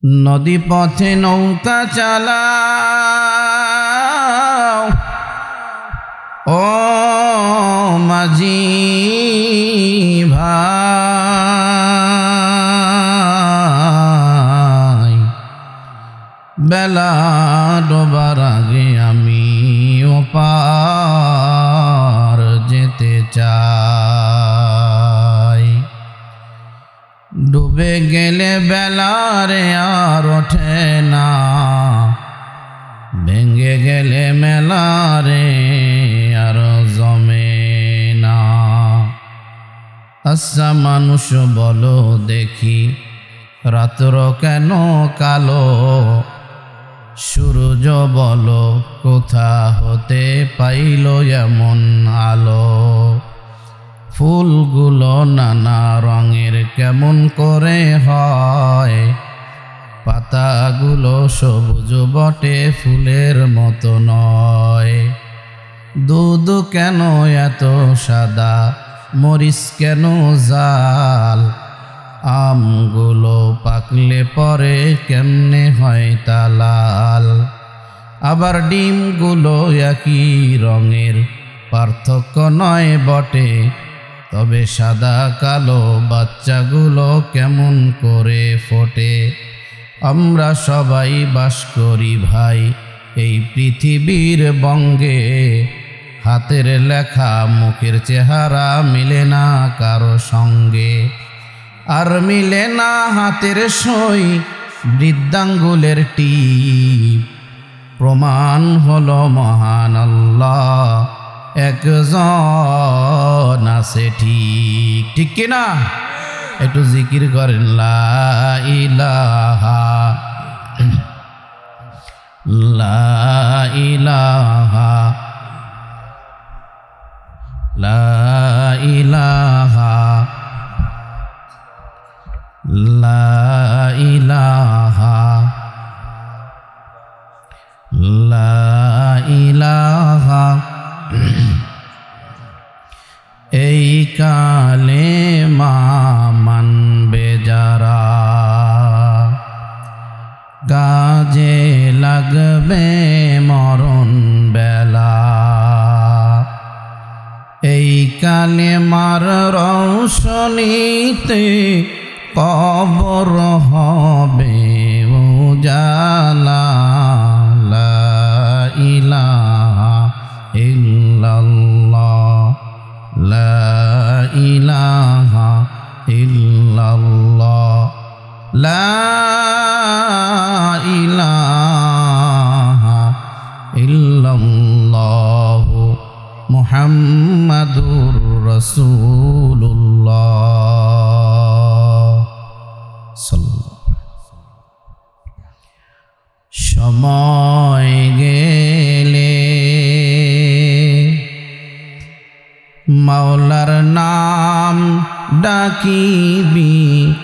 নদী পথে নৌকা চালাও ও মাঝি ভাই, বেলা ডোবার আগে আমি ওপার যেতে চাই। ডুবে গেলে বেলারে আর ওঠে না, ভেঙে গেলে মেলারে আর জমে না। আচ্ছা মানুষ বলো দেখি, রাত্র কেন কালো? সূর্য বলো কোথা হতে পাইল এমন আলো? ফুলগুলো নানা রঙের কেমন করে হয়? পাতাগুলো সবুজ বটে, ফুলের মতো নয়। দুধ কেন এত সাদা, মরিচ কেন জাল? আমগুলো পাকলে পরে কেমনে হয় তা লাল? আবার ডিমগুলো একই রঙের, পার্থক্য নয় বটে। তবে সাদা কালো বাচ্চাগুলো কেমন করে ফোটে? আমরা সবাই বাস করি ভাই এই পৃথিবীর বঙ্গে। হাতের লেখা মুখের চেহারা মিলে না কারো সঙ্গে। আর মিলে না হাতের সই, বৃদ্ধাঙ্গুলের টিপ। প্রমাণ হলো মহান আল্লাহ একজন আছে, ঠিক ঠিক কিনা? একটু জিকির করেন লা ইলাহা লা ইলাহা লা ইলাহা লা ইলাহা লা ইলাহা। এই কালেমা মানবে যারা, কাজে লাগবে মরণ বেলা। এই কালেমার রৌশনীতে কবর হবে উজালা। লা ইলাহা ইল্লাল্লাহ লা ইলাহা ইল্লাল্লাহ লা ইলাহা ইল্লাল্লাহ মুহাম্মাদুর রাসূলুল্লাহ। সময় গেলে মাওলার নাম ডাকিবি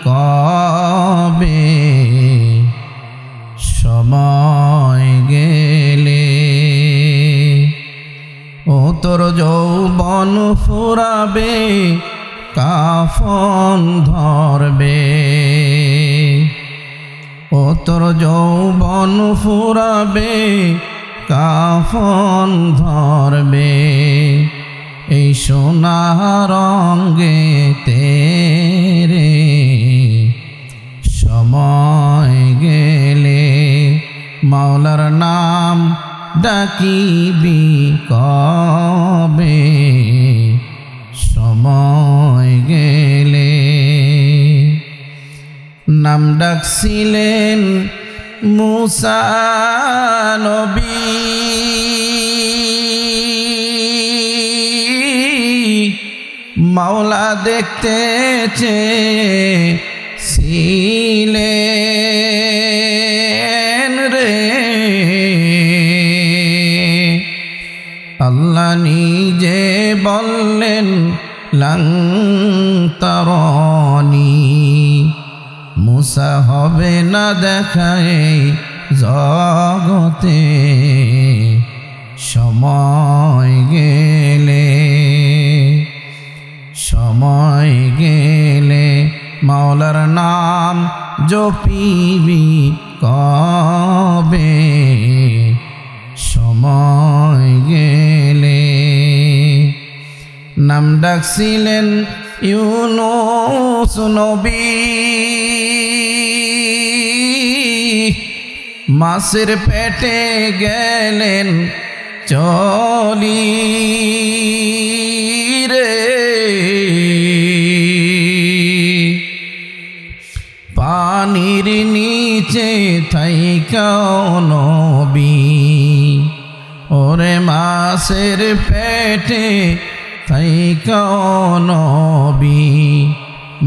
কবে? সময় গেলে ও তোর যৌবন ফুরাবে, কাফন ধরবে। ও তোর যৌবন ফুরাবে, কাফন ধরবে। এই সোনা রঙে তেরে সময় গেলে মাওলার নাম ডাকিবি কবে? সময় গেলে নাম ডাকছিলেন মুসা নবী, মাওলা দেখতে চেয়েছিলেন রে। আল্লাহ নিজে বললেন লং তারানি, মুসা হবে না দেখায় জগতে। সময় গেলে সময় গেলে মাওলার নাম জপিবি কবে সময় গেলে। নাম ডাকছিলেন ইউনুস নবী, মাছের পেটে গেলেন চলি রে। পানির নিচে থাইকাও নবী, ওরে মাছের পেটে থাইকাও নবী,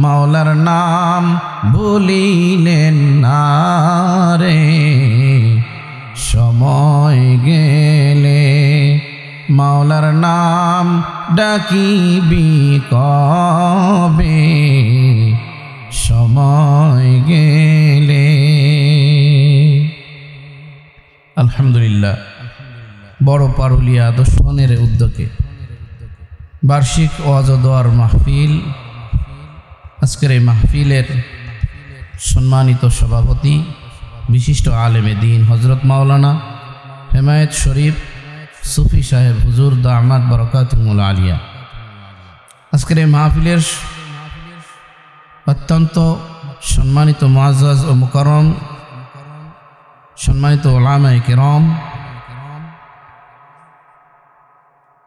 মাওলার নাম ভুলিলেন না রে সময় গেলে। মাওলার নাম ডাকিবি কবে সময় গেলে। আলহামদুলিল্লাহ, বড় পারুলিয়া দর্শনের উদ্যোগে বার্ষিক ওয়াজ ও দোয়ার মাহফিল। আজকের এই মাহফিলের সম্মানিত সভাপতি বিশিষ্ট আলেমে দ্বীন হযরত মাওলানা হেমায়েত শরীফ সুফি সাহেব হুজুর দামাত বরকাতুহুল আলিয়া। আজকের এই মাহফিলের অত্যন্ত সম্মানিত মুআজ্জাজ ও মুকাররম সম্মানিত উলামায়ে কেরাম,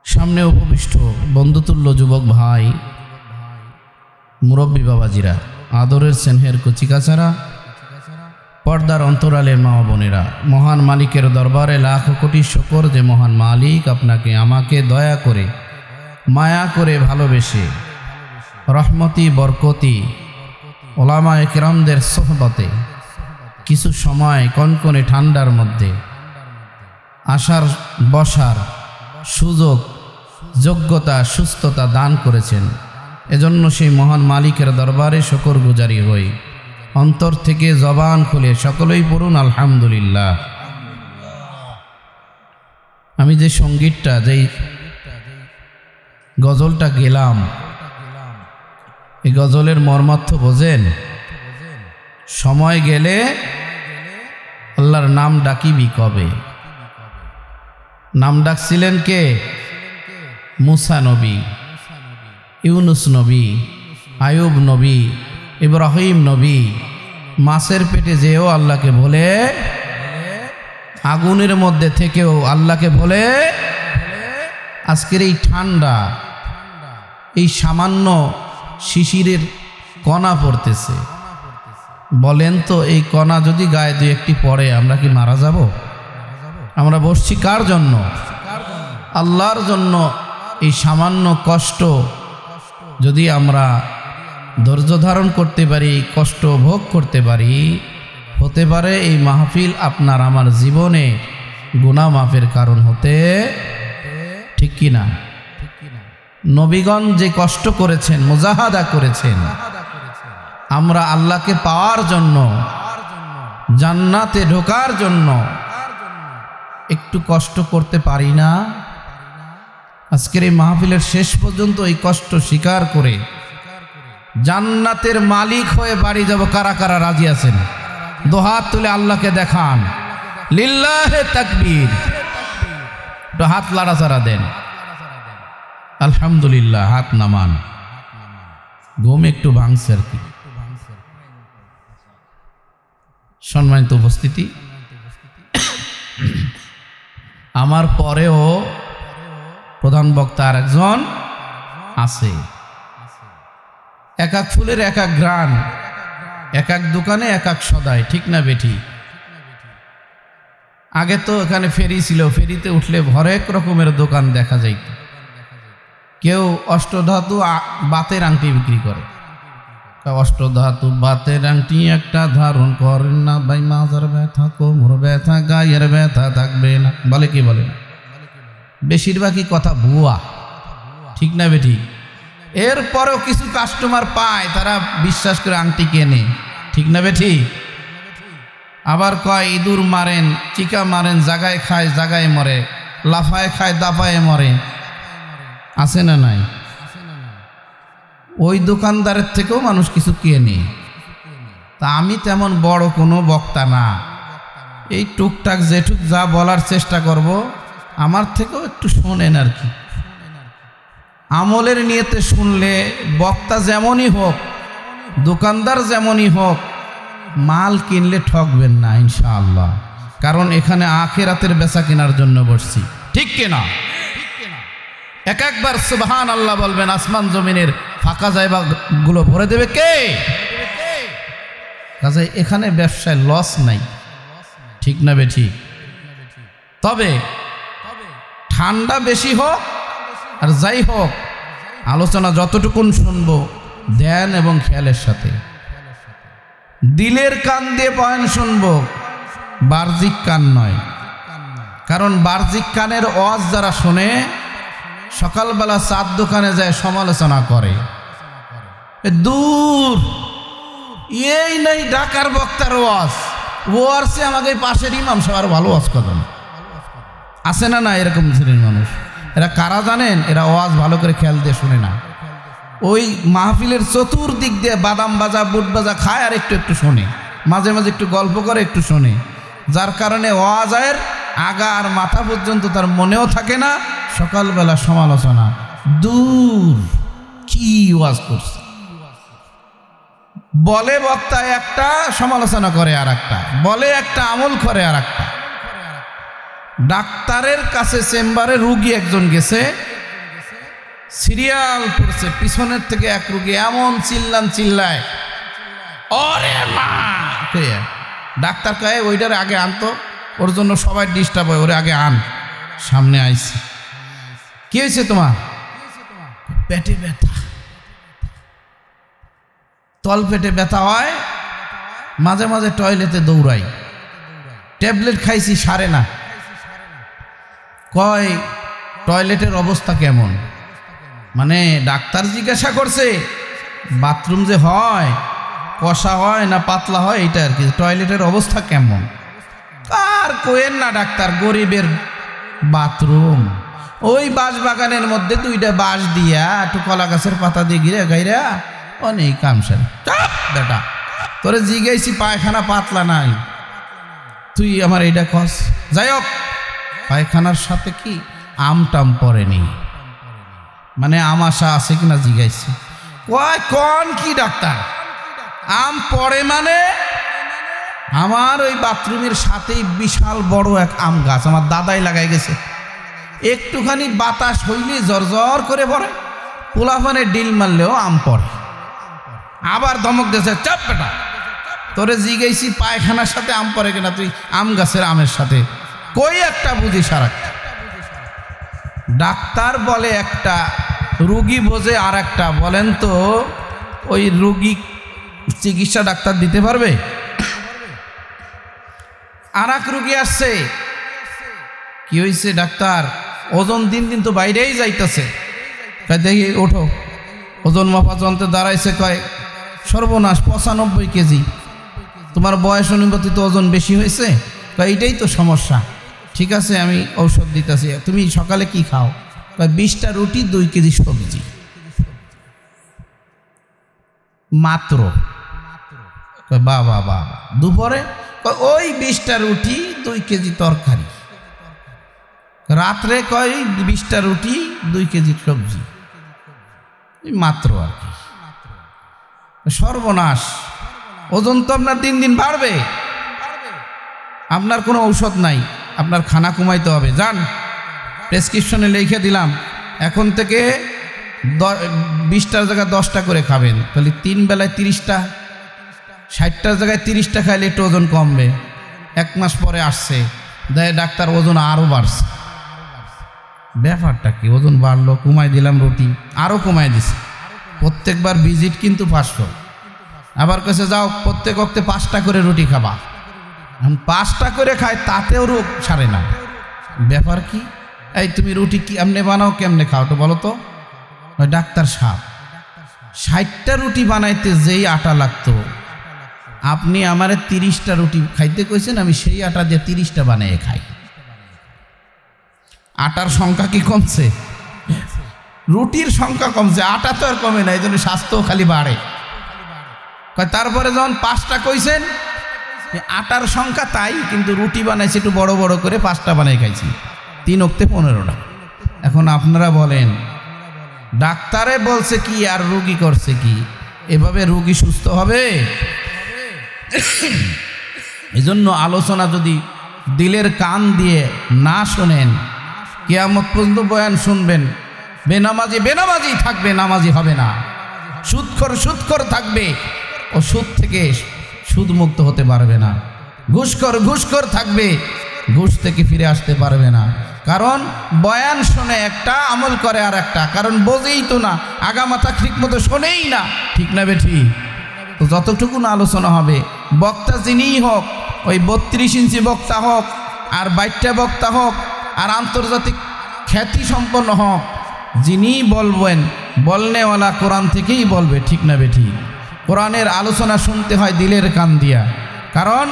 সামনে উপবিষ্ট বন্ধুতুল্য যুবক ভাই, মুরব্বী বাবাজিরা, আদরের স্নেহের কচিকাচারা, পর্দার অন্তরালের মা বোনেরা, মহান মালিকের দরবারে লাখ কোটি শুকর যে মহান মালিক আপনাকে আমাকে দয়া করে মায়া করে ভালোবেসে রহমতি বরকতি ওলামায়ে কেরামদের সোহবতে কিছু সময় কনকনে ঠান্ডার মধ্যে আসার বসার সুযোগ যোগ্যতা সুস্থতা দান করেছেন। এজন্য সেই মহান মালিকের দরবারে শুকরগুজারি হই। অন্তর থেকে জবান খুলে সকলেই পড়ুন আলহামদুলিল্লাহ। আমি যে সঙ্গীতটা, যেই গজলটা গেলাম, এই গজলের মর্মার্থ বোঝেন? সময় গেলে আল্লাহর নাম ডাকিবি কবে। নাম ডাকছিলেন কে? মুসা নবী, ইউনুস নবী, আয়ুব নবী, ইব্রাহিম নবী। মাছের পেটে যেও আল্লাহকে বলে, আগুনের মধ্যে থেকেও আল্লাহকে বলে, আজকের এই ঠান্ডা, এই সামান্য শিশিরের কণা পড়তেছে, বলেন তো এই কণা যদি গায়ে দুই একটি পড়ে আমরা কি মারা যাব? আমরা বসছি কার জন্য? আল্লাহর জন্য। এই সামান্য কষ্ট যদি আমরা ধৈর্য ধারণ করতে পারি, কষ্ট ভোগ করতে পারি, হতে পারে এই মাহফিল আপনার আমার জীবনে গুনাহ মাফের কারণ হতে, ঠিক কি না? নবীগণ যে কষ্ট করেছেন, মুজাহাদা করেছেন, আমরা আল্লাহকে পাওয়ার জন্য, জান্নাতে ঢোকার জন্য একটু কষ্ট করতে পারি না? আজকের এই মাহফিলের শেষ পর্যন্ত এই কষ্ট স্বীকার করে জান্নাতের মালিক হয়ে বাড়ি যাব কারা কারা রাজি আছেন? দুহাত তুলে আল্লাহকে দেখান, লিল্লাহে তাকবীর। একটু হাত লাড়াচাড়া দেন, আলহামদুলিল্লাহ। হাত নামান, ঘুম একটু ভাঙছে আর কি। সম্মানিত উপস্থিতি, আমার পরেও প্রধান বক্তা আর একজন আছে। এক এক ফুলের এক এক গ্রান, এক এক দোকানে এক এক সদাই, ঠিক না বেঠি? আগে তো এখানে ফেরি ছিল, ফেরিতে উঠলে হরেক রকমের দোকান দেখা যাইত। কেউ অষ্টধাতু বাতের আংটি বিক্রি করে, অষ্টধাতু বাতের আংটি একটা ধারণ করেন না ভাই, মাজার ব্যথা, কোমর ব্যথা, গায়ের ব্যথা থাকবে না, বলে কি বলে না? বেশিরভাগই কথা ভুয়া, ঠিক না বেঠি? এরপরেও কিছু কাস্টমার পায়, তারা বিশ্বাস করে আংটি কেনে, ঠিক না বেঠি? আবার কয় ইঁদুর মারেন, চিকা মারেন, জাগায় খায় জাগায় মরে, লাফায় খায় দাফায় মরে, আছে না নাই? ওই দোকানদারের থেকেও মানুষ কিছু কেনে। তা আমি তেমন বড় কোনো বক্তা না, এই টুকটাক যেটুক যা বলার চেষ্টা করব, আমার থেকেও একটু শোনেন আর কি। আমলের নিয়তে শুনলে বক্তা যেমনই হোক, দোকানদার যেমনই হোক, মাল কিনলে ঠকবেন না ইনশাআল্লাহ। কারণ এখানে আখিরাতের বেচা কেনার জন্য বসছি, ঠিক কিনা? একবার সুবহান আল্লাহ বলবেন, আসমান জমিনের ফাঁকা জায়গাগুলো ভরে দেবে কে? কাজে এখানে ব্যবসায় লস নাই, ঠিক না বেঠিক? তবে ঠান্ডা বেশি হোক আর যাই হোক, আলোচনা যতটুকুন শুনবো ধ্যান এবং খেয়ালের সাথে, দিলের কান দিয়ে বয়ান শুনবো, বাহ্যিক কান নয়। কারণ বাহ্যিক কানের ওয়াজ যারা শোনে, সকালবেলা চার দোকানে যায় সমালোচনা করে, দূর এই নাই ঢাকার বক্তার ওয়াজ, ওয়ার্সে আমাকে পাশের ইমাম সাহেব ভালো ওয়াজ করেন, আছে না? না, এরকম শ্রেণীর মানুষ। এরা কারা জানেন? এরা ওয়াজ ভালো করে খেয়াল দিয়ে শুনে না, ওই মাহফিলের চতুর্দিক দিয়ে বাদাম বাজা বুট বাজা খায় আর একটু একটু শোনে, মাঝে মাঝে একটু গল্প করে একটু শোনে, যার কারণে ওয়াজের আগা আর মাথা পর্যন্ত তার মনেও থাকে না। সকালবেলা সমালোচনা, দূর কি ওয়াজ করছে, বলে বক্তা একটা, সমালোচনা করে আর একটা, বলে একটা, আমল করে আর একটা। ডাক্তারের কাছে চেম্বারে রুগী একজন গেছে, সিরিয়াল করছে, পিছনের থেকে এক রুগী এমন চিল্লায়, ওরে মা! ডাক্তার কয়ে ওইটার আগে আনতো, ওর জন্য সবাই ডিস্টার্ব হয়, ওরে আগে আন। সামনে আইছে, কি হয়েছে তোমার? পেটে ব্যথা, তল পেটে ব্যথা হয়, মাঝে মাঝে টয়লেটে দৌড়াই, ট্যাবলেট খাইছি সারে না। কয় টয়লেটের অবস্থা কেমন? মানে ডাক্তার জিজ্ঞাসা করছে বাথরুম যে হয় কষা হয় না পাতলা হয়, এটা আর কি, টয়লেটের অবস্থা কেমন? আর কোয়েন না ডাক্তার, গরিবের বাথরুম, ওই বাঁশ বাগানের মধ্যে দুইটা বাঁশ দিয়া একটু কলা গাছের পাতা দিয়ে ঘিরে গাইরা অনেক কামসার। বেটা তোরে জিজ্ঞাসি পায়খানা পাতলা নাই, তুই আমার এইটা কস। যাই হোক, পায়খানার সাথে কি আমটাম পড়েনি, মানে আমাশা আছে কিনা জিজ্ঞাসি। কয় কোন কি ডাক্তার, আম পড়ে মানে? আমার ওই বাথরুমের সাথেই বিশাল বড় এক আম গাছ, আমার দাদাই লাগাই গেছে, একটুখানি বাতাস হইলে জর করে পড়ে, পোলাপানে ডিল মারলেও আম পড়ে। আবার ধমক দিয়েছে, চাপ বেটা, তোরে জিজ্ঞাসি পায়খানার সাথে আম পড়ে কিনা, তুই আম গাছের আমের সাথে কই একটা বুঝি সারা। ডাক্তার বলে একটা, রুগী বোঝে আর একটা। বলেন তো ওই রুগী চিকিৎসা ডাক্তার দিতে পারবে? আর এক রুগী আসছে, কি হয়েছে ডাক্তার? ওজন দিন দিন তো বাইরেই যাইতেছে। দেখি ওঠো, ওজন মাপা যন্ত্রে দাঁড়াইছে, কয় সর্বনাশ 95 কেজি, তোমার বয়স অনুপাতে ওজন বেশি হয়েছে। কয় এইটাই তো সমস্যা। ঠিক আছে, আমি ঔষধ দিতেছি, তুমি সকালে কি খাও? কয় 20টা রুটি 2 কেজি সবজি মাত্র। বাবা, দুপুরে ওই 20টা রুটি 2 কেজি তরকারি, রাত্রে কয় 20টা রুটি 2 কেজি সবজি মাত্র আর কি। সর্বনাশ, ওজন তো আপনার দিন দিন বাড়বে, আপনার কোনো ঔষধ নাই, আপনার খানা কমাইতে হবে। যান, প্রেসক্রিপশনে লিখে দিলাম, এখন থেকে 20টার জায়গায় 10টা করে খাবেন, তাহলে 3 বেলায় 30টা, 60টার জায়গায় 30টা খাইলে একটু ওজন কমবে। 1 মাস পরে আসছে, দেয় ডাক্তার ওজন আরও বাড়ছে। ব্যাপারটা কি? ওজন বাড়লো, কমাই দিলাম রুটি, আরও কমাই দিছে। প্রত্যেকবার ভিজিট কিন্তু 500। আবার কাছে যাও, প্রত্যেক ওক্তে 5টা করে রুটি খাবা। 5টা করে খায়, তাতেও রোগ সারে না। ব্যাপার কি? এই তুমি রুটি কি এমনি বানাও, কেমনে খাও তো বলো তো? ডাক্তার সাহেব, 60টা রুটি বানাইতে যেই আটা লাগতো, আপনি আমারে 30টা রুটি খাইতে কইছেন, আমি সেই আটা দিয়ে 30টা বানিয়ে খাই। আটার সংখ্যা কি কমছে? রুটির সংখ্যা কমছে, আটা তো আর কমে না, এই জন্য স্বাস্থ্য খালি বাড়ে। তারপরে যখন 5টা কইছেন, আটার সংখ্যা তাই, কিন্তু রুটি বানাইছে একটু বড় বড় করে, 5টা বানাই খাইছি, 3 অক্টে 15টা। এখন আপনারা বলেন, ডাক্তারে বলছে কি আর রোগী করছে কি? এভাবে রোগী সুস্থ হবে? এজন্য আলোচনা যদি দিলের কান দিয়ে না শোনেন, কিয়ামত পর্যন্ত বয়ান শুনবেন, বেনামাজি বেনামাজি থাকবে, নামাজি হবে না। সুদখোর থাকবে, ও সুদ থেকে সুদ মুক্ত হতে পারবে না। ঘুষখোর থাকবে, ঘুষ থেকে ফিরে আসতে পারবে না। কারণ বয়ান শোনে একটা, আমল করে আর একটা, কারণ বোঝেই তো না, আগামাথা ঠিক মতো শোনেই না, ঠিক না বেঠি? তো যতটুকু না আলোচনা হবে, বক্তা যিনিই হোক, ওই 32 ইঞ্চি বক্তা হোক, আর 22টা বক্তা হোক, আর আন্তর্জাতিক খ্যাতি সম্পন্ন হোক, যিনি বলবেন, বলনেওয়ালা কোরআন থেকেই বলবে, ঠিক না বেঠি? কোরআনের আলোচনা শুনতে হয় দিলের কান দিয়া, কারণ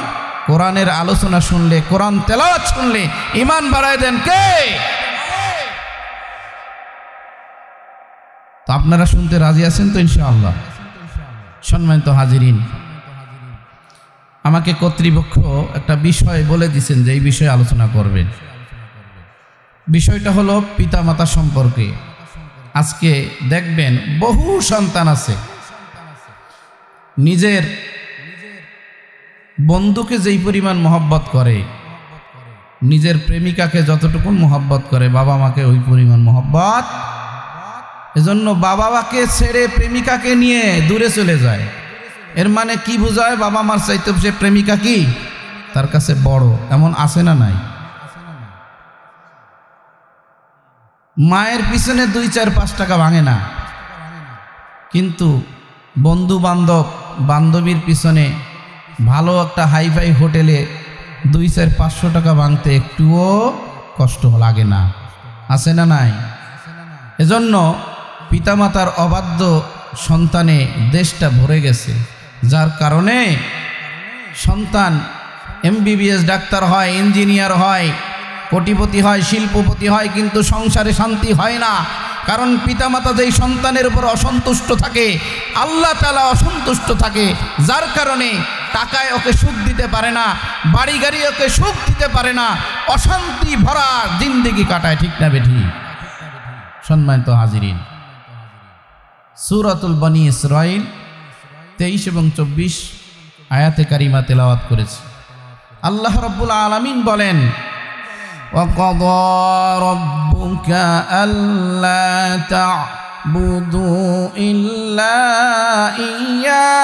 কোরআনের আলোচনা শুনলে, কোরআন তেলাওয়াত শুনলে ঈমান বাড়ায় দেন কে? তো আপনারা শুনতে রাজি আছেন তো ইনশাআল্লাহ? সম্মানিত হাজিরিন, আমাকে কর্তৃপক্ষ একটা বিষয় বলে দিয়েছেন যে এই বিষয়ে আলোচনা করবেন। বিষয়টা হলো পিতামাতা সম্পর্কে। আজকে দেখবেন বহু সন্তান আছে, নিজের বন্ধুকে যেই পরিমাণ মহব্বত করে, নিজের প্রেমিকাকে যতটুকু মহব্বত করে, বাবা মাকে ওই পরিমাণ মহব্বত। এজন্য বাবা মাকে ছেড়ে প্রেমিকাকে নিয়ে দূরে চলে যায়। এর মানে কি বোঝায়? বাবা মার চাইতে সে প্রেমিকা কি তার কাছে বড়। এমন আছে না নাই? মায়ের পিছনে 2, 4, 5 টাকা ভাঙে না, কিন্তু বন্ধু বান্ধব বান্ধবীর পিছনে ভালো একটা হাইফাই হোটেলে 2, 4, 500 টাকা ভাঙতে একটুও কষ্ট লাগে না, আছে না নাই? এজন্য পিতামাতার অবাধ্য সন্তানে দেশটা ভরে গেছে, যার কারণে সন্তান MBBS ডাক্তার হয়, ইঞ্জিনিয়ার হয়, কোটিপতি হয়, শিল্পপতি হয়, কিন্তু সংসারে শান্তি হয় না। কারণ পিতামাতা যেই সন্তানের উপর অসন্তুষ্ট থাকে, আল্লাহ তাআলা অসন্তুষ্ট থাকে, যার কারণে টাকায় ওকে সুখ দিতে পারে না, বাড়ি গাড়ি ওকে সুখ দিতে পারে না, অশান্তি ভরা জিন্দেগি কাটায়, ঠিক না বেঠি? সম্মানিত হাজিরিন, সূরাতুল বনী ইসরাঈল 23 এবং 24 আয়াতে কারিমা তেলাওয়াত করেছে। আল্লাহ রাব্বুল আলামিন বলেন, وَقَضَى رَبُّكَ أَلَّا تَعْبُدُوا إِلَّا إِيَّاهُ।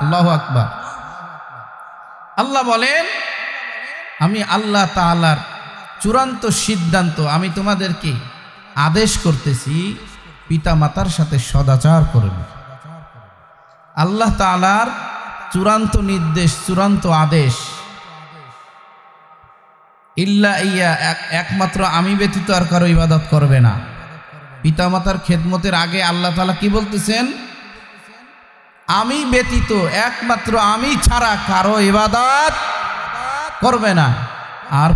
আল্লাহু আকবার। আল্লাহ বলেন, আমি আল্লাহ তাআলার চূড়ান্ত সিদ্ধান্ত, আমি তোমাদেরকে আদেশ করতেছি পিতামাতার সাথে সদাচার করবে। আল্লাহ তাআলার চূড়ান্ত নির্দেশ, চূড়ান্ত আদেশ, ইল্লা ইয়া, একমাত্র আমি ব্যতীত আর কারো ইবাদত করবে না। পিতামাতার খেদমতের আগে আল্লাহ তাআলা কি বলতেছেন? আমি ব্যতীত, একমাত্র আমি ছাড়া কারো ইবাদত করবে না, আর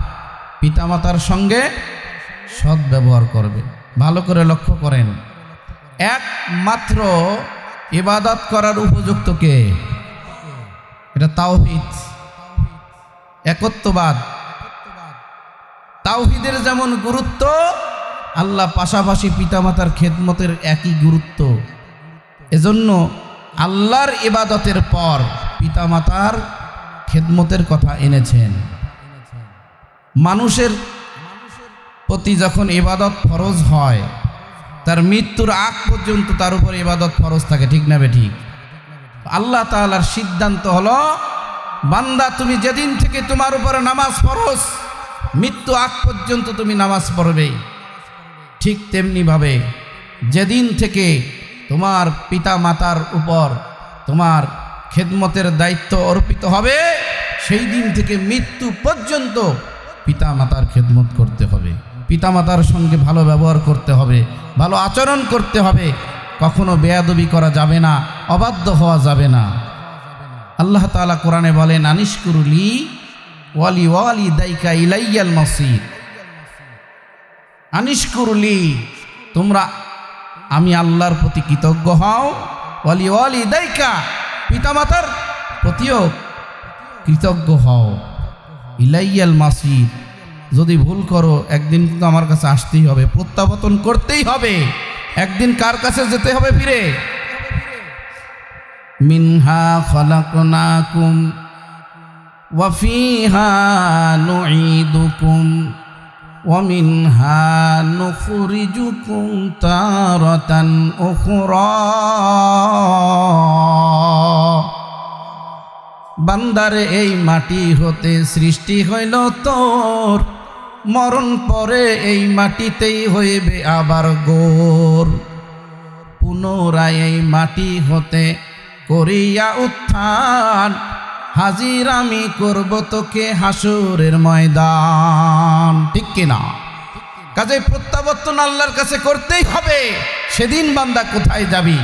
পিতামাতার সঙ্গে সৎ ব্যবহার করবে। ভালো করে লক্ষ্য করেন, একমাত্র ইবাদত করার উপযুক্ত কে? এটা তাওহীদ, একত্ববাদ। তাওহীদের যেমন গুরুত্ব, আল্লাহ পাশাপাশি পিতামাতার খেদমতের একই গুরুত্ব। এজন্য আল্লাহর ইবাদতের পর পিতামাতার খেদমতের কথা এনেছেন। মানুষের প্রতি যখন ইবাদত ফরজ হয়, তার মৃত্যুর আগ পর্যন্ত তার উপর ইবাদত ফরজ থাকে, ঠিক না বেঠিক? আল্লাহ তাআলার সিদ্ধান্ত হলো, বান্দা তুমি যেদিন থেকে তোমার উপরে নামাজ ফরজ, মৃত্যু আগ পর্যন্ত তুমি নামাজ পড়বে। ঠিক তেমনিভাবে যেদিন থেকে তোমার পিতা মাতার উপর তোমার খেদমতের দায়িত্ব অর্পিত হবে, সেই দিন থেকে মৃত্যু পর্যন্ত পিতা মাতার খেদমত করতে হবে, পিতা মাতার সঙ্গে ভালো ব্যবহার করতে হবে, ভালো আচরণ করতে হবে, কখনো বেয়াদবি করা যাবে না, অবাধ্য হওয়া যাবে না। আল্লাহ তাআলা কোরআনে বলেন, আনিশকুরুলি ওয়ালি ওয়ালিদাইকা ইলাইয়াল মাসির। আনিশকুরলি, তোমরা আমি আল্লাহর প্রতি কৃতজ্ঞ হও, ওয়ালি ওয়ালিদাইকা, পিতামাতার প্রতিও কৃতজ্ঞ হও, ইলাইয়াল মাসির, যদি ভুল করো একদিন কিন্তু আমার কাছে আসতেই হবে, প্রত্যাবর্তন করতেই হবে, একদিন কার কাছে যেতে হবে ফিরে? মিনহা খলাকনাকুম ওয়া ফিহা নুঈদুকুম ওয়া মিনহা নুখরিজুকুম তারাতান উখরা। বান্দারে এই মাটি হতে সৃষ্টি হইল তোর, মরণ পরে এই মাটিতেই হইবে আবার গোর। পুনরায় এই মাটি হতে করিয়া উত্থান, হাজির আমি করব তোকে হাসরের ময়দান। ঠিক কিনা? কাজে প্রত্যাবর্তন আল্লাহর কাছে করতেই হবে। সেদিন বান্দা কোথায় যাবি?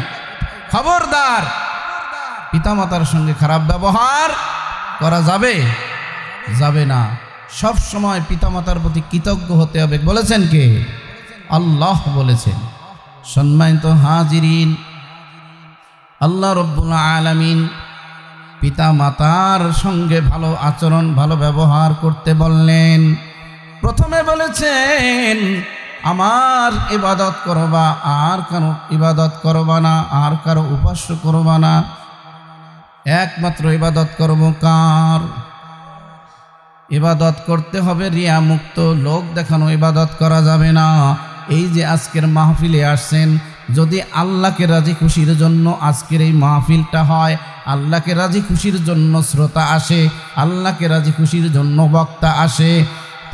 খবরদার, পিতামাতার সঙ্গে খারাপ ব্যবহার করা যাবে যাবে না। সব সময় পিতামাতার প্রতি কৃতজ্ঞ হতে হবে। বলেছেন কে? আল্লাহ বলেছেন। সম্মানিত হাজিরিন, আল্লাহ রব্বুল আলামিন পিতামাতার সঙ্গে ভালো আচরণ, ভালো ব্যবহার করতে বললেন। প্রথমে বলেছেন আমার ইবাদত করবা, আর কারো ইবাদত করবা না, আর কারো উপাস্য করবা না, একমাত্র ইবাদত করব কার? ইবাদত করতে হবে রিয়া মুক্ত, লোক দেখানো ইবাদত করা যাবে না। এই যে আজকের মাহফিলে আসছেন, যদি আল্লাহকে রাজি খুশির জন্য আজকের এই মাহফিলটা হয়, আল্লাহকে রাজি খুশির জন্য শ্রোতা আসে, আল্লাহকে রাজি খুশির জন্য বক্তা আসে,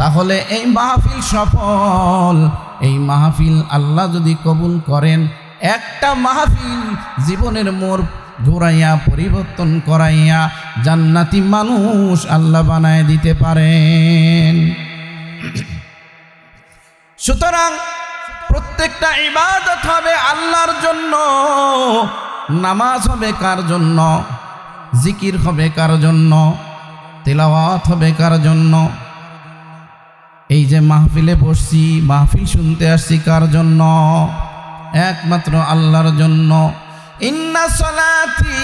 তাহলে এই মাহফিল সফল। এই মাহফিল আল্লাহ যদি কবুল করেন, একটা মাহফিল জীবনের মোড় ঘুরাইয়া পরিবর্তন করাইয়া জান্নাতি মানুষ আল্লাহ বানায় দিতে পারেন। সুতরাং প্রত্যেকটা ইবাদত হবে আল্লাহর জন্য। নামাজ হবে কার জন্য? জিকির হবে কার জন্য? তেলাওয়াত হবে কার জন্য? এই যে মাহফিলে বসছি, মাহফিল শুনতে আসছি কার জন্য? একমাত্র আল্লাহর জন্য। ইন্না সলাতি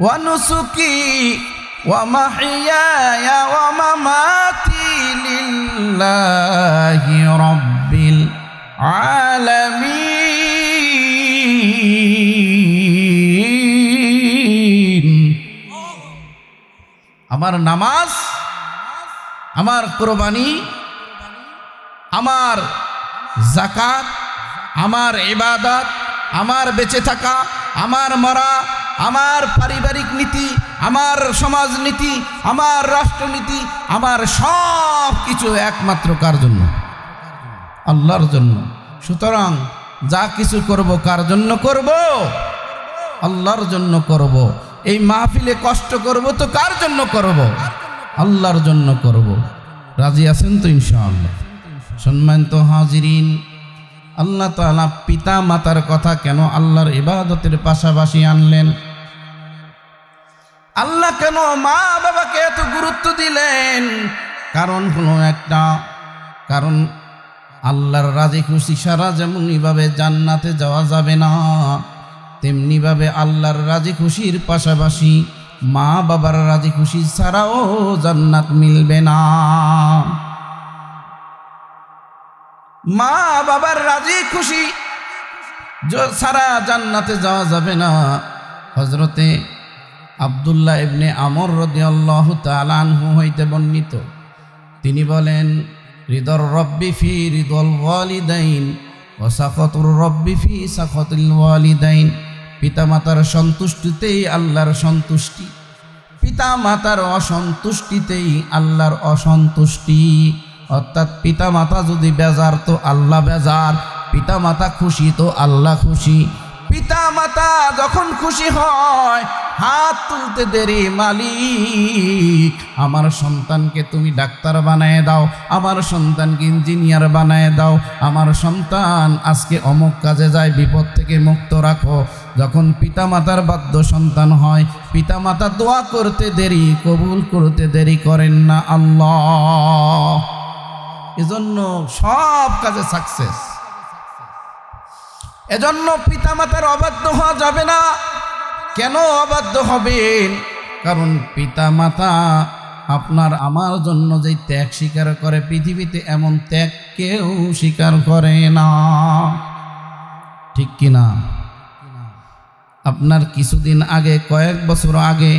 ওয়া নুসুকি ওয়া মাহইয়ায়া ওয়া মামাতি লিল্লাহি রাব্বিল আলামিন। আমার নামাজ, আমার কুরবানি, আমার যাকাত, আমার ইবাদত, আমার বেঁচে থাকা, আমার মরা, আমার পারিবারিক নীতি, আমার সমাজ নীতি, আমার রাষ্ট্রনীতি, আমার সব কিছু একমাত্র কার জন্য? আল্লাহর জন্য। সুতরাং যা কিছু করব কার জন্য করব? আল্লাহর জন্য করব। এই মাহফিলে কষ্ট করব তো কার জন্য করব? আল্লাহর জন্য করব। রাজি আছেন তো ইনশাআল্লাহ? সম্মানিত হাজিরিন, আল্লাহ তাআলা পিতা মাতার কথা কেন আল্লাহর ইবাদতের পাশাপাশি আনলেন? আল্লাহ কেন মা বাবাকে এত গুরুত্ব দিলেন? কারণ হলো একটা, কারণ আল্লাহর রাজি খুশি সারা যেমনইভাবে জান্নাতে যাওয়া যাবে না, তেমনিভাবে আল্লাহর রাজি খুশির পাশাপাশি মা বাবার রাজি খুশি ছাড়াও জান্নাত মিলবে না। মা বাবার রাজি খুশি ছাড়া জান্নাতে যাওয়া যাবে না। হযরতে আব্দুল্লাহ ইবনে আমর রাদিয়াল্লাহু তাআলা আনহু হইতে বর্ণিত, তিনি বলেন, রিদর রব্বি ফি রিদল ওয়ালিদাইন ওয়া সাখাতুর রব্বি ফি সাখাতিল ওয়ালিদাইন। পিতামাতার সন্তুষ্টিতেই আল্লাহর সন্তুষ্টি, পিতামাতার অসন্তুষ্টিতেই আল্লাহর অসন্তুষ্টি। অর্থাৎ পিতামাতা যদি বেজার তো আল্লাহ বেজার, পিতামাতা খুশি তো আল্লাহ খুশি। পিতামাতা যখন খুশি হয় হাত তুলতে দেরি, মালিক আমার সন্তানকে তুমি ডাক্তার বানায় দাও, আমার সন্তানকে ইঞ্জিনিয়ার বানায় দাও, আমার সন্তান আজকে অমুক কাজে যায়, বিপদ থেকে মুক্ত রাখো। যখন পিতামাতার বাধ্য সন্তান হয়, পিতামাতা দোয়া করতে দেরি, কবুল করতে দেরি করেন না আল্লাহ। এজন্য সব কাজে সাকসেস। এজন্য পিতামাতার অবাধ্য হওয়া যাবে না। কেন অবাধ্য হবেন? কারণ পিতামাতা আপনার আমার জন্য যে ত্যাগ স্বীকার করে, পৃথিবীতে এমন ত্যাগ কেউ স্বীকার করে না, ঠিক কিনা? আপনার কিছুদিন আগে, কয়েক বছর আগে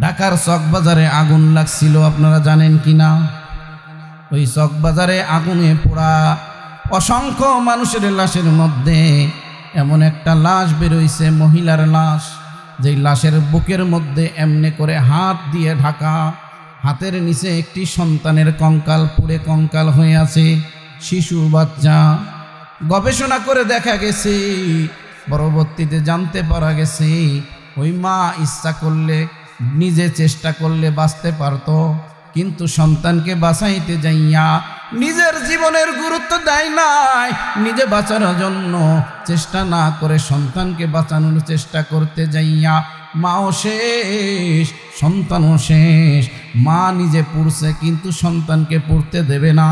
ঢাকার চকবাজারে আগুন লাগছিল, আপনারা জানেন কিনা? ওই চকবাজারে আগুনে পোড়া অসংখ্য মানুষের লাশের মধ্যে এমন একটা লাশ বেরোইছে, মহিলার লাশ, যেই লাশের বুকের মধ্যে এমনি করে হাত দিয়ে ঢাকা, হাতের নিচে একটি সন্তানের কঙ্কাল পুড়ে কঙ্কাল হয়ে আছে, শিশু বাচ্চা। গবেষণা করে দেখা গেছে, পরবর্তীতে জানতে পারা গেছে, ওই মা ইচ্ছা করলে, নিজে চেষ্টা করলে বাঁচতে পারতো, কিন্তু সন্তানকে বাঁচাইতে যাইয়া নিজের জীবনের গুরুত্ব দেয় নাই। নিজে বাঁচানোর জন্য চেষ্টা না করে সন্তানকে বাঁচানোর চেষ্টা করতে যাইয়া মাও শেষ, সন্তানও শেষ। মা নিজে পুড়ছে কিন্তু সন্তানকে পুড়তে দেবে না,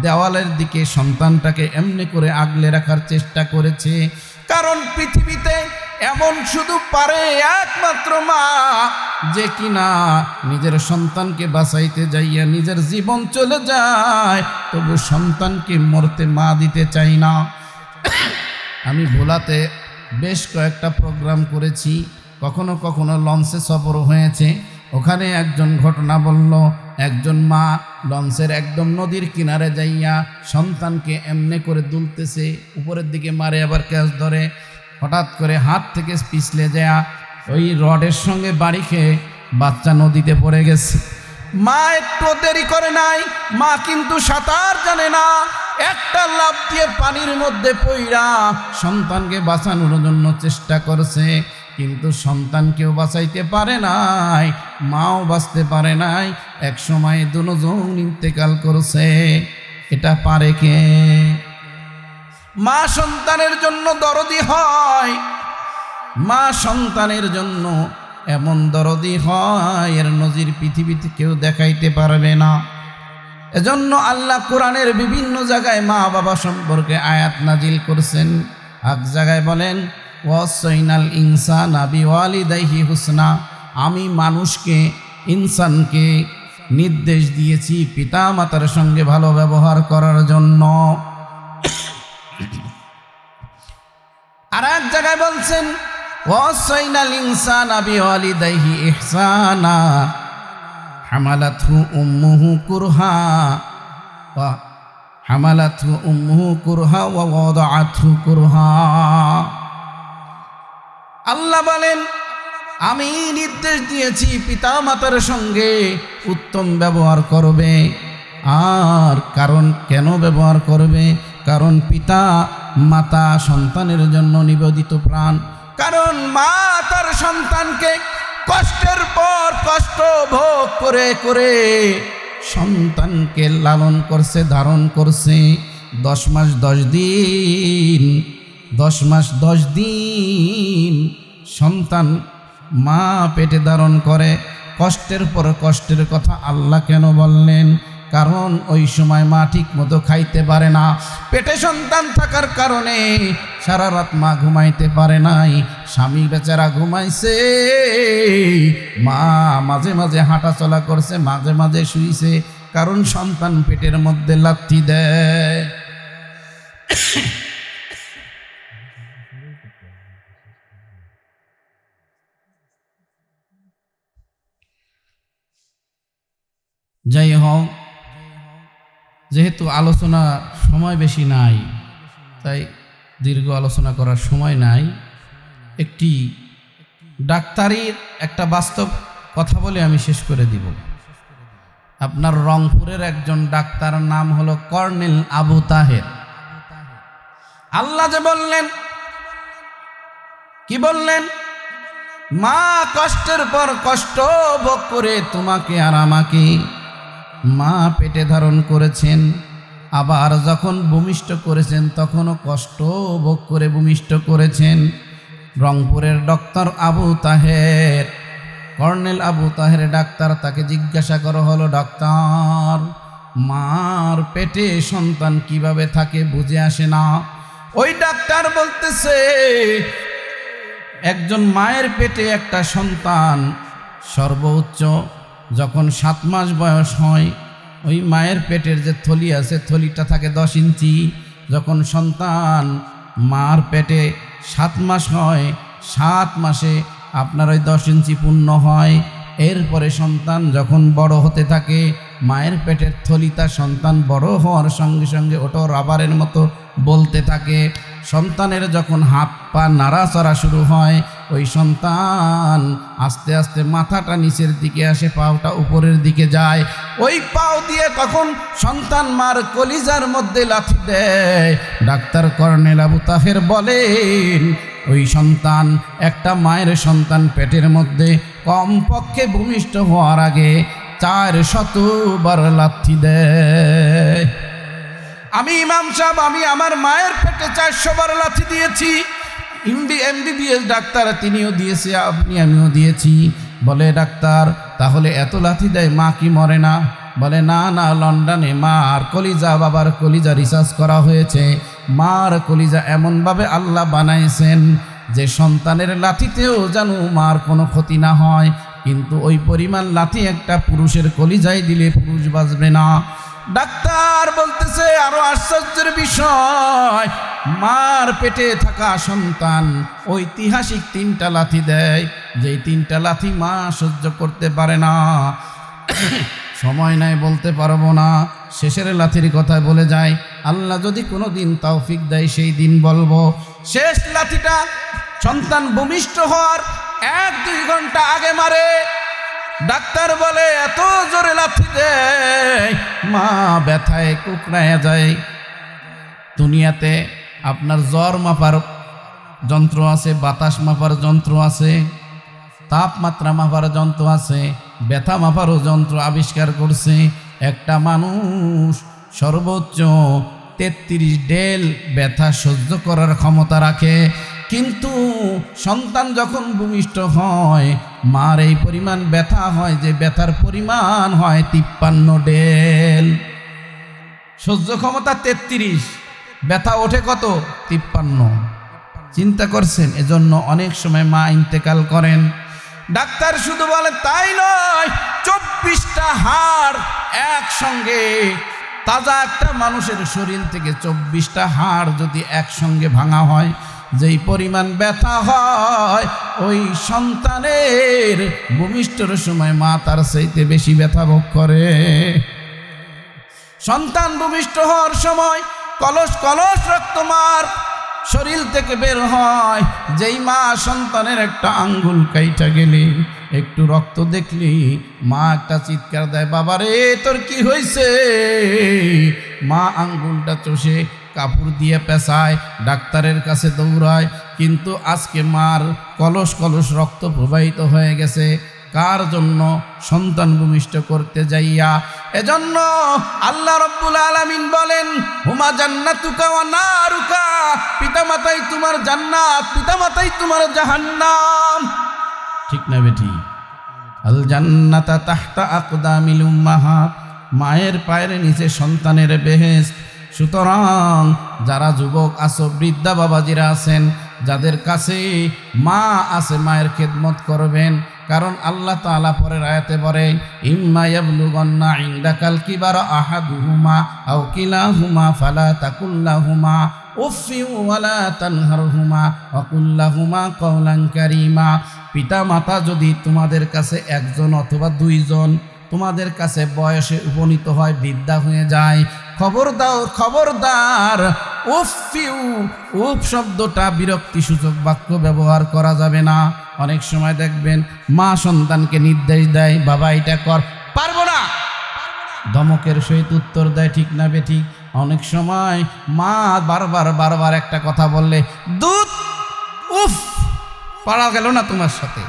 দেওয়ালের দিকে সন্তানটাকে এমনি করে আগলে রাখার চেষ্টা করেছে। কারণ পৃথিবীতে এমন শুধু পারে একমাত্র মা, যে কিনা নিজের সন্তানকে বাঁচাইতে যাইয়া নিজের জীবন চলে যায়, তবু সন্তানকে মরতে মা দিতে চাই না। আমি ভোলাতে বেশ কয়েকটা প্রোগ্রাম করেছি, কখনো কখনো লঞ্চে সফর হয়েছে। ওখানে একজন ঘটনা বলল, একজন মা লঞ্চের একদম নদীর কিনারে যাইয়া সন্তানকে এমনি করে দুলতেছে, উপরের দিকে মারে আবার ক্যাচ ধরে, হঠাৎ করে হাত থেকে পিছলে যায় ওই রডের সঙ্গে বাড়ি খেয়ে বাচ্চা নদীতে পড়ে গেছে। মা একটু দেরি করে নাই, মা কিন্তু সাঁতার জানে না, একটা লাফ দিয়ে পানির মধ্যে পইড়া সন্তানকে বাঁচানোর জন্য চেষ্টা করছে, কিন্তু সন্তানকেও বাঁচাইতে পারে নাই, মাও বাঁচতে পারে নাই। এক সময় দুজন ইন্তেকাল করছে। এটা পারে কে? মা সন্তানের জন্য দরদি হয়, মা সন্তানের জন্য এমন দরদি হয়, এর নজির পৃথিবীতে কেউ দেখাইতে পারবে না। এজন্য আল্লাহ কোরআনের বিভিন্ন জায়গায় মা বাবা সম্পর্কে আয়াত নাজিল করছেন। এক জায়গায় বলেন, ওয়াসাইনাল ইনসানা বিওয়ালিদাইহি হুসনা, আমি মানুষকে, ইনসানকে নির্দেশ দিয়েছি পিতা মাতার সঙ্গে ভালো ব্যবহার করার জন্য। আর এক জায়গায় বলছেন, ওয়াসাইনাল ইনসানা বিওয়ালিদাইহি ইহসানা হামালাতহু উম্মুহু কুরহা ওয়া হামালাতহু উম্মুহু কুরহা ওয়া ওয়াদাআতহু কুরহা। আল্লাহ বলেন, আমি নির্দেশ দিয়েছি পিতা মাতার সঙ্গে উত্তম ব্যবহার করবে। আর কারণ কেন ব্যবহার করবে? কারণ পিতা মাতা সন্তানের জন্য নিবেদিত প্রাণ। কারণ মা তার সন্তানকে কষ্টের পর কষ্ট ভোগ করে করে সন্তানকে লালন করছে, ধারণ করছে। 10 মাস 10 দিন, 10 মাস 10 দিন সন্তান মা পেটে ধারণ করে। কষ্টের পর কষ্টের কথা আল্লাহ কেন বললেন? কারণ ওই সময় মা ঠিক মতো খাইতে পারে না, পেটে সন্তান থাকার কারণে সারা রাত মা ঘুমাইতে পারে নাই, স্বামী বেচারা ঘুমাইছে, মা মাঝে মাঝে হাঁটা চলা করছে, মাঝে মাঝে শুইছে, কারণ সন্তান পেটের মধ্যে লাথি দেয়। যাই হোক, যেহেতু আলোচনা সময় বেশি নাই, তাই দীর্ঘ আলোচনা করার সময় নাই। একটি ডাক্তারির একটা বাস্তব কথা বলে আমি শেষ করে দিব। আপনার রংপুরের একজন ডাক্তার, নাম হলো কর্নেল আবু তাহের। আল্লাহ যে বললেন, কি বললেন? মা কষ্টের পর কষ্ট ভোগ করে তোমাকে আর আমাকে মা পেটে ধারণ করেছেন, আবার যখন ভূমিষ্ঠ করেছেন তখনও কষ্ট ভোগ করে ভূমিষ্ঠ করেছেন। রংপুরের doctor Abu Taher, colonel Abu Taher doctor, তাকে জিজ্ঞাসা করা হলো, ডাক্তার মার পেটে সন্তান কিভাবে থাকে বুঝে আসে না। ওই ডাক্তার বলতেছে একজন মায়ের পেটে একটা সন্তান সর্বোচ্চ যখন 7 মাস বয়স হয়, ওই মায়ের পেটের যে থলি আছে থলিটা থাকে 10 ইঞ্চি। যখন সন্তান মার পেটে 7 মাস হয়, 7 মাসে আপনার ওই 10 ইঞ্চি পূর্ণ হয়। এরপরে সন্তান যখন বড় হতে থাকে, মায়ের পেটের থলিটা সন্তান বড় হওয়ার সঙ্গে সঙ্গে ওটা রাবারের মতো বলতে থাকে। সন্তানের যখন হাত পা নাড়াচড়া শুরু হয়, ওই সন্তান আস্তে আস্তে মাথাটা নিচের দিকে আসে, পাওটা উপরের দিকে যায়। ওই পাও দিয়ে তখন সন্তান মার কলিজার মধ্যে লাথি দেয়। ডাক্তার কর্নেল আবু তাহের বলেন ওই সন্তান, একটা মায়ের সন্তান পেটের মধ্যে কমপক্ষে ভূমিষ্ঠ হওয়ার আগে 400 বার লাথি দেয়। আমি ইমাম সাহেব, আমি আমার মায়ের পেটে 400 বার লাথি দিয়েছি। MBBS ডাক্তার তিনিও দিয়েছে, আমিও দিয়েছি। বলে ডাক্তার তাহলে এত লাথি দেয় মা কি মরে না? বলে না না, লন্ডনে মার কলিজা বাবার কলিজা রিসার্চ করা হয়েছে। মার কলিজা এমনভাবে আল্লাহ বানাইছেন যে সন্তানের লাথিতেও যেন মার কোনো ক্ষতি না হয়, কিন্তু ওই পরিমাণ লাথি একটা পুরুষের কলিজায় দিলে পুরুষ বাঁচবে না। ডাক্তার বলতেছে আরো আশ্চর্যের বিষয়, মার পেটে থাকা সন্তান ঐতিহাসিক 3টা লাথি দেয়, যেই 3টা লাথি মা সহ্য করতে পারে না। সময় নাই, বলতে পারবো না। শেষের লাথির কথা বলে যায়, আল্লাহ যদি কোনো দিন তৌফিক দেয় সেই দিন বলবো। শেষ লাথিটা সন্তান ভূমিষ্ঠ হওয়ার 1-2 ঘন্টা আগে মারে। ডাক্তার বলে এত জোরে লাথি দেয় মা ব্যথায় কুকড়ায় যায়। দুনিয়াতে আপনার জ্বর মাপার যন্ত্র আছে, বাতাস মাপার যন্ত্র আছে, তাপমাত্রা মাপার যন্ত্র আছে, ব্যথা মাপারও যন্ত্র আবিষ্কার করছে। একটা মানুষ সর্বোচ্চ 33 ডেল ব্যথা সহ্য করার ক্ষমতা রাখে, কিন্তু সন্তান যখন ভূমিষ্ঠ হয় মার এই পরিমাণ ব্যথা হয় যে ব্যথার পরিমাণ হয় 53 ডেল। সহ্য ক্ষমতা 33, ব্যথা ওঠে কত? 53। চিন্তা করছেন? এজন্য অনেক সময় মা ইন্তেকাল করেন। ডাক্তার শুধু বলে তাই নয়, 24টা হাড় একসঙ্গে, তাজা একটা মানুষের শরীর থেকে 24টা হাড় যদি একসঙ্গে ভাঙা হয়, যেই পরিমাণ ব্যথা হয় ওই সন্তানের ভূমিষ্ঠর সময় মা তার চাইতে বেশি ব্যথা ভোগ করে। সন্তান ভূমিষ্ঠ হওয়ার সময় কলস কলস রক্ত মার শরীর থেকে বের হয়। যেই মা সন্তানের একটা আঙ্গুল কাইটা গেলে, একটু রক্ত দেখলি মা একটা চিৎকার দেয়, বাবারে তোর কি হয়েছে? মা আঙ্গুলটা চষে কাপড় দিয়ে পেঁচায়, ডাক্তারের কাছে দৌড়ায়। কিন্তু আজকে মার কলস কলস রক্ত প্রবাহিত হয়ে গেছে। কার জন্য? সন্তান ভূমিষ্ঠ করতে যাইয়া। এজন্য আল্লাহ রাব্বুল আলামিন বলেন হুমা জান্নাতুকা ওয়া নারুকা, পিতামাতাই তোমার জান্নাত, পিতামাতাই তোমার জাহান্নাম। ঠিক না বেটি? আল জান্নাতা তাহতা আকদামিল উম্মাহাত, মায়ের পায়ের নিচে সন্তানের বেহেশত। সুতরাং যারা যুবক আছো, বৃদ্ধা বাবাজিরা আছেন, যাদের কাছে মা আছে, মায়ের খেদমত করবেন। কারণ আল্লাহ তাআলা পরের আয়াতে বলেন ইম্মা ইয়াবলুগান্না ইনদাকাল কিবারা আহাদুহুমা আও কিলাহুমা ফালা তাকুল্লাহুমা উফফিন ওয়ালা তানহারহুমা ওয়া কুল্লাহুমা কাওলান কারীমা। পিতা মাতা যদি তোমাদের কাছে একজন অথবা 2 জন তোমাদের কাছে বয়সে উপনীত হয়, বৃদ্ধা হয়ে যায়, খবরদার উফফিউ, উফ শব্দটা বিরক্তিসূচক বাক্য ব্যবহার করা যাবে না। অনেক সময় দেখবেন মা সন্তানকে নির্দেশ দেয়, বাবা এটা কর, পারবো না, ধমকের সহিত উত্তর দেয়। ঠিক না বেঠিক? অনেক সময় মা বারবার একটা কথা বললে, দুধ উফ পারা গেল না তোমার সাথে।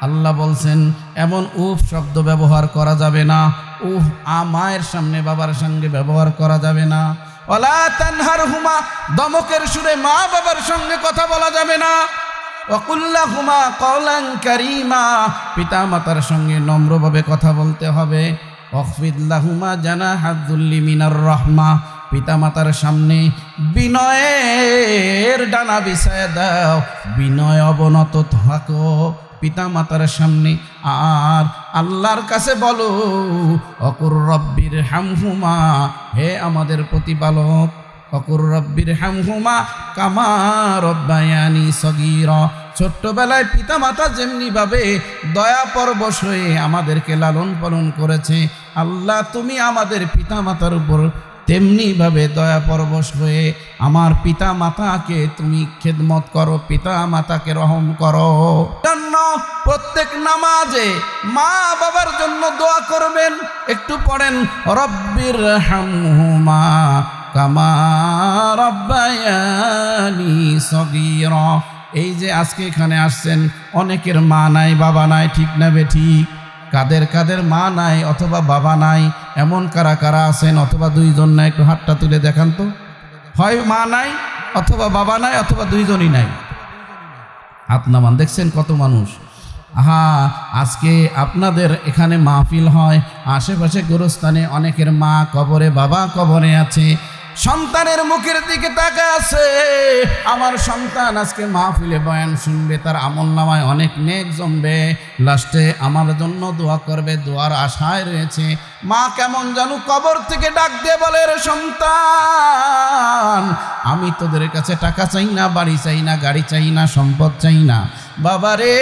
আল্লাহ বলছেন এমন উফ শব্দ ব্যবহার করা যাবে না। উফ মায়ের সামনে বাবার সঙ্গে ব্যবহার করা যাবে না। ওয়ালা তানহারহুমা, ধমকের সুরে মা বাবার সঙ্গে কথা বলা যাবে না। ওয়া কুল্লাহুমা কাওলান কারীমা, পিতা মাতার সঙ্গে নম্রভাবে কথা বলতে হবে। ওয়াখফিদ লাহুমা জানাহাদ যুল্লি মিনার রাহমা, পিতামাতার সামনে বিনয়ের ডানা বিছায় দাও, বিনয় অবনত থাকো পিতামাতার সামনে। আর আল্লাহর কাছে বলো অকুর রব্বির হামহুমা, হে আমাদের প্রতিপালক, অকুর রব্বির হামহুমা কামা রব্বায়ানি সগীরা, ছোট্টবেলায় পিতামাতা যেমনিভাবে দয়া পরবশ হয়ে আমাদেরকে লালন পালন করেছে, আল্লাহ তুমি আমাদের পিতামাতার উপর তেমনিভাবে দয়া পরবশ হয়ে আমার পিতা মাতাকে তুমি খেদমত করো, পিতা মাতাকে রহম করো। জন্য প্রত্যেক নামাজে মা বাবার জন্য দোয়া করবেন। একটু পড়েন রব্বির হামহুমা কামা রব্বায়ানি সগীরা। এই যে আজকে এখানে আসছেন, অনেকের মা নাই বাবা নাই, ঠিক না বেঠিক? কাদের কাদের মা নাই অথবা বাবা নাই, এমন কারা কারা আছেন? অথবা দুইজন নাই, একটু হাতটা তুলে দেখান তো। হয় মা নাই অথবা বাবা নাই অথবা দুইজনই নাই, হাত নামান। দেখছেন কত মানুষ। আজকে আপনাদের এখানে মাহফিল হয়, আশেপাশে গোরস্থানে অনেকের মা কবরে, বাবা কবরে আছে, সন্তানের মুখের দিকে তাকায় আছে, আমার সন্তান আজকে মাহফিলে বয়ান শুনবে, তার আমল নামায় অনেক নেক জমবে, লাস্টে আমার জন্য দোয়া করবে, দোয়ার আশায় রয়েছে। মা কেমন জানো কবর থেকে ডাক দিয়ে বলে, রে সন্তান, আমি তোদের কাছে টাকা চাই না, বাড়ি চাই না, গাড়ি চাই না, সম্পদ চাই না, বাবা রে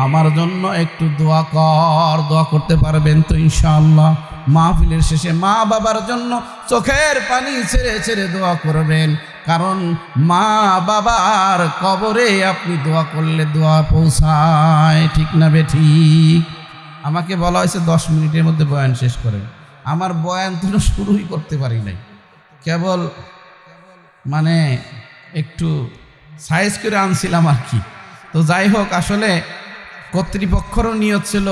আমার জন্য একটু দোয়া কর। দোয়া করতে পারবেন তো ইনশাআল্লাহ? মাহফিলের শেষে মা বাবার জন্য চোখের পানি ছেড়ে ছেড়ে দোয়া করবেন, কারণ মা বাবার কবরে আপনি দোয়া করলে দোয়া পৌঁছায়, ঠিক না বেঠিক? আমাকে বলা হয়েছে 10 মিনিটের মধ্যে বয়ান শেষ করেন। আমার বয়ান তো শুরুই করতে পারি নাই, কেবল মানে একটু সাইজ করে আনছিলাম আর কি। তো যাই হোক, আসলে কর্তৃপক্ষেরও নিয়ত ছিল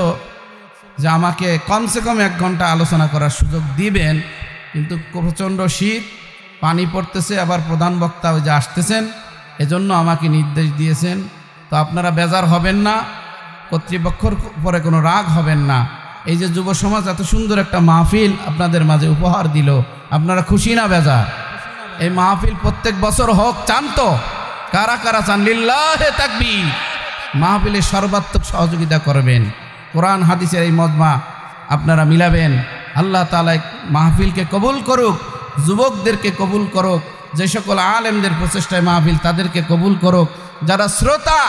যে আমাকে কমসে কম 1 ঘন্টা আলোচনা করার সুযোগ দিবেন, কিন্তু প্রচণ্ড শীত, পানি পড়তেছে, আবার প্রধান বক্তা ওই যে আসতেছেন, এজন্য আমাকে নির্দেশ দিয়েছেন। তো আপনারা বেজার হবেন না, কর্তৃপক্ষের পরে কোনো রাগ হবেন না। এই যে যুব সমাজ এত সুন্দর একটা মাহফিল আপনাদের মাঝে উপহার দিল, আপনারা খুশি না বেজার? এই মাহফিল প্রত্যেক বছর হোক, চান তো? কারা কারা চান? লিল্লাহে তাকবীর। মাহফিলের সর্বাত্মক সহযোগিতা করবেন, কোরআন হাদিসের এই মজমা আপনারা মিলাবেন। আল্লাহ তাআলা মাহফিলকে কবুল করুক, যুবকদেরকে কবুল করুক, যে সকল আলেমদের প্রচেষ্টায় মাহফিল তাদেরকে কবুল করুক, যারা শ্রোতা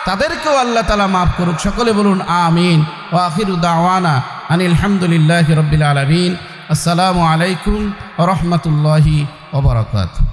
তাদেরকেও আল্লাহ তাআলা মাফ করুক। সকলে বলুন আমিন। ওয়া আখিরু দাওয়ানা আনিল হামদুলিল্লাহি রাব্বিল আলামিন। আসসালামু আলাইকুম ওয়া রাহমাতুল্লাহি ওয়া বারাকাতুহু।